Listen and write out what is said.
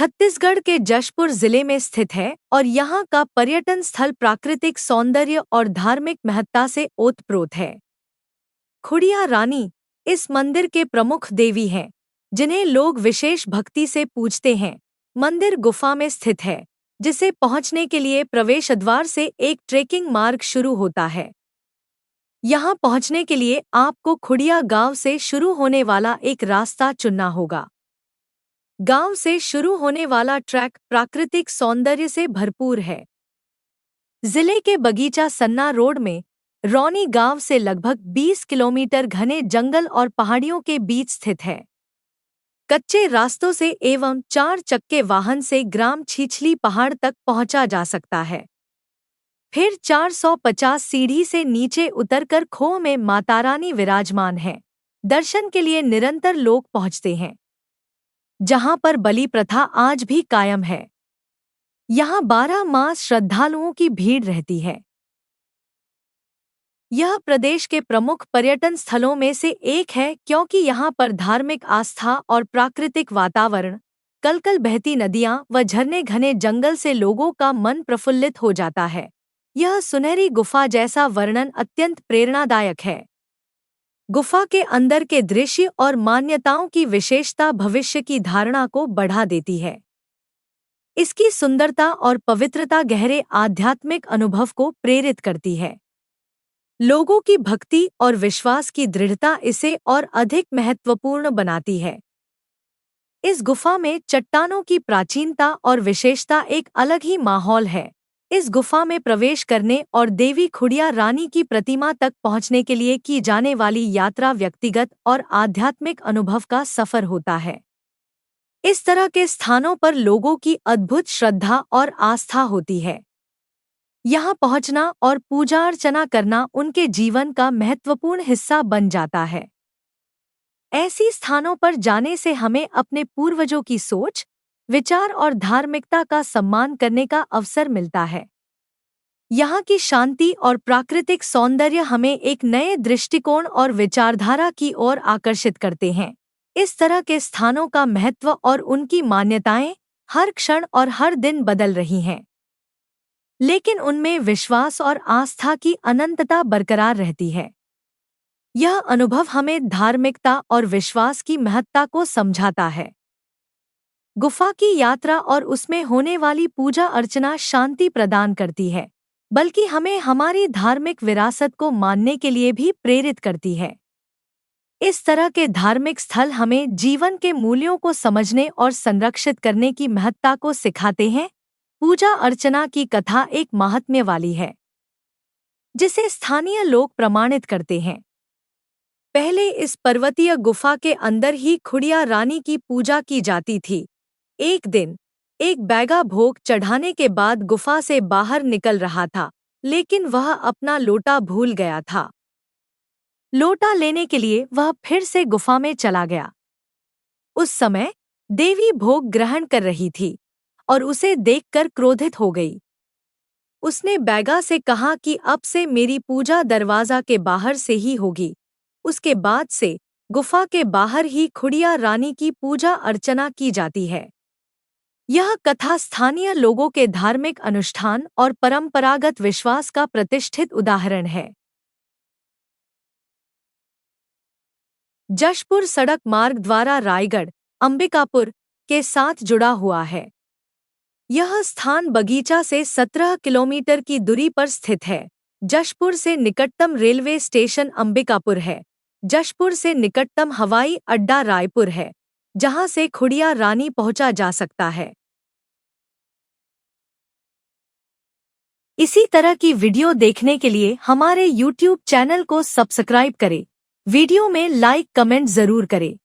छत्तीसगढ़ के जशपुर जिले में स्थित है और यहाँ का पर्यटन स्थल प्राकृतिक सौंदर्य और धार्मिक महत्ता से ओतप्रोत है। खुड़िया रानी इस मंदिर के प्रमुख देवी हैं, जिन्हें लोग विशेष भक्ति से पूजते हैं। मंदिर गुफा में स्थित है, जिसे पहुंचने के लिए प्रवेश द्वार से एक ट्रेकिंग मार्ग शुरू होता है। यहाँ पहुंचने के लिए आपको खुड़िया गांव से शुरू होने वाला एक रास्ता चुनना होगा। गांव से शुरू होने वाला ट्रैक प्राकृतिक सौंदर्य से भरपूर है। जिले के बगीचा सन्ना रोड में रौनी गांव से लगभग 20 किलोमीटर घने जंगल और पहाड़ियों के बीच स्थित है। कच्चे रास्तों से एवं 4 चक्के वाहन से ग्राम छिछली पहाड़ तक पहुंचा जा सकता है। फिर 450 सीढ़ी से नीचे उतरकर खोह में मातारानी विराजमान है। दर्शन के लिए निरंतर लोग पहुंचते हैं, जहां पर बलि प्रथा आज भी कायम है। यहाँ 12 मास श्रद्धालुओं की भीड़ रहती है। यह प्रदेश के प्रमुख पर्यटन स्थलों में से एक है, क्योंकि यहाँ पर धार्मिक आस्था और प्राकृतिक वातावरण, कलकल बहती नदियाँ व झरने घने जंगल से लोगों का मन प्रफुल्लित हो जाता है। यह सुनहरी गुफा जैसा वर्णन अत्यंत प्रेरणादायक है। गुफा के अंदर के दृश्य और मान्यताओं की विशेषता भविष्य की धारणा को बढ़ा देती है। इसकी सुंदरता और पवित्रता गहरे आध्यात्मिक अनुभव को प्रेरित करती है। लोगों की भक्ति और विश्वास की दृढ़ता इसे और अधिक महत्वपूर्ण बनाती है। इस गुफा में चट्टानों की प्राचीनता और विशेषता एक अलग ही माहौल है। इस गुफा में प्रवेश करने और देवी खुड़िया रानी की प्रतिमा तक पहुंचने के लिए की जाने वाली यात्रा व्यक्तिगत और आध्यात्मिक अनुभव का सफर होता है। इस तरह के स्थानों पर लोगों की अद्भुत श्रद्धा और आस्था होती है। यहाँ पहुँचना और पूजा अर्चना करना उनके जीवन का महत्वपूर्ण हिस्सा बन जाता है। ऐसी स्थानों पर जाने से हमें अपने पूर्वजों की सोच, विचार और धार्मिकता का सम्मान करने का अवसर मिलता है। यहाँ की शांति और प्राकृतिक सौंदर्य हमें एक नए दृष्टिकोण और विचारधारा की ओर आकर्षित करते हैं। इस तरह के स्थानों का महत्व और उनकी मान्यताएं हर क्षण और हर दिन बदल रही हैं, लेकिन उनमें विश्वास और आस्था की अनंतता बरकरार रहती है। यह अनुभव हमें धार्मिकता और विश्वास की महत्ता को समझाता है। गुफा की यात्रा और उसमें होने वाली पूजा अर्चना शांति प्रदान करती है, बल्कि हमें हमारी धार्मिक विरासत को मानने के लिए भी प्रेरित करती है। इस तरह के धार्मिक स्थल हमें जीवन के मूल्यों को समझने और संरक्षित करने की महत्ता को सिखाते हैं। पूजा अर्चना की कथा एक महात्म्य वाली है, जिसे स्थानीय लोग प्रमाणित करते हैं। पहले इस पर्वतीय गुफा के अंदर ही खुड़िया रानी की पूजा की जाती थी। एक दिन एक बैगा भोग चढ़ाने के बाद गुफा से बाहर निकल रहा था, लेकिन वह अपना लोटा भूल गया था। लोटा लेने के लिए वह फिर से गुफा में चला गया। उस समय देवी भोग ग्रहण कर रही थी और उसे देखकर क्रोधित हो गई। उसने बैगा से कहा कि अब से मेरी पूजा दरवाजा के बाहर से ही होगी। उसके बाद से गुफा के बाहर ही खुड़िया रानी की पूजा अर्चना की जाती है। यह कथा स्थानीय लोगों के धार्मिक अनुष्ठान और परंपरागत विश्वास का प्रतिष्ठित उदाहरण है। जशपुर सड़क मार्ग द्वारा रायगढ़, अंबिकापुर के साथ जुड़ा हुआ है। यह स्थान बगीचा से 17 किलोमीटर की दूरी पर स्थित है। जशपुर से निकटतम रेलवे स्टेशन अंबिकापुर है। जशपुर से निकटतम हवाई अड्डा रायपुर है, जहां से खुड़िया रानी पहुंचा जा सकता है। इसी तरह की वीडियो देखने के लिए हमारे YouTube चैनल को सब्सक्राइब करें। वीडियो में लाइक कमेंट जरूर करें।